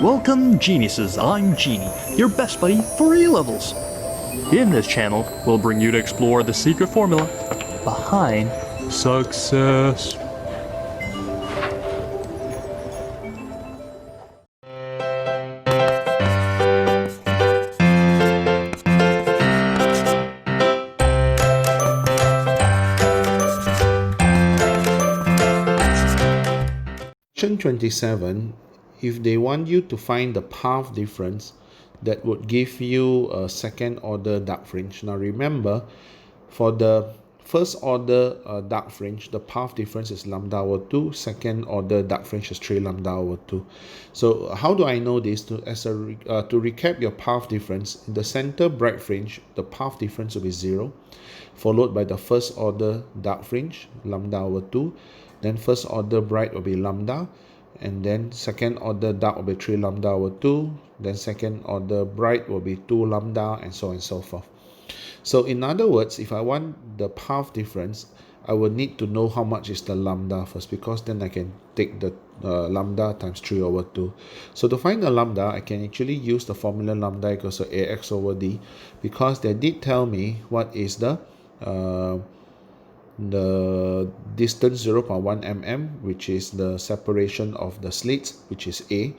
Welcome geniuses, I'm Genie, your best buddy for A-levels. In this channel, we'll bring you to explore the secret formula behind success. Question 27, if they want you to find the path difference that would give you a second order dark fringe. Now remember, for the first order dark fringe, the path difference is lambda over 2, second order dark fringe is 3 lambda over 2. So how do I know this? To recap your path difference, in the center bright fringe, the path difference will be 0, followed by the first order dark fringe, lambda over 2, then first order bright will be lambda, and then second order dark will be 3 lambda over 2, then second order bright will be 2 lambda, and so on and so forth. So in other words, if I want the path difference, I will need to know how much is the lambda first, because then I can take the lambda times 3 over 2. So to find the lambda, I can actually use the formula lambda equals to ax over d, because they did tell me what is the distance 0.1 mm, which is the separation of the slits, which is A,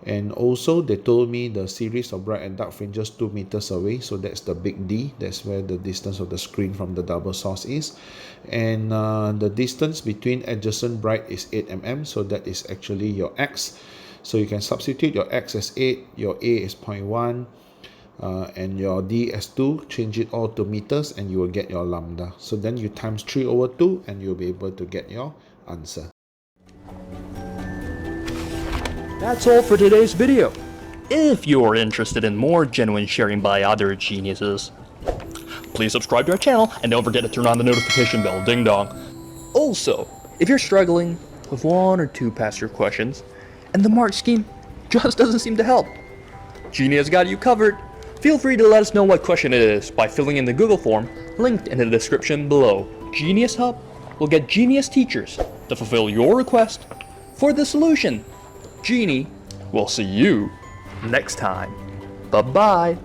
and also they told me the series of bright and dark fringes 2 meters away, so that's the big D, that's where the distance of the screen from the double source is, and the distance between adjacent bright is 8 mm, so that is actually your X. So you can substitute your X as 8, your A is 0.1, and your D as 2, change it all to meters, and you will get your lambda. So then you times 3 over 2 and you'll be able to get your answer. That's all for today's video. If you're interested in more genuine sharing by other geniuses, please subscribe to our channel and don't forget to turn on the notification bell, ding dong. Also, if you're struggling with 1 or 2 past year questions and the mark scheme just doesn't seem to help, Genie has got you covered. Feel free to let us know what question it is by filling in the Google form linked in the description below. GenieUs Hub will get genius teachers to fulfill your request for the solution. Genie will see you next time. Bye-bye.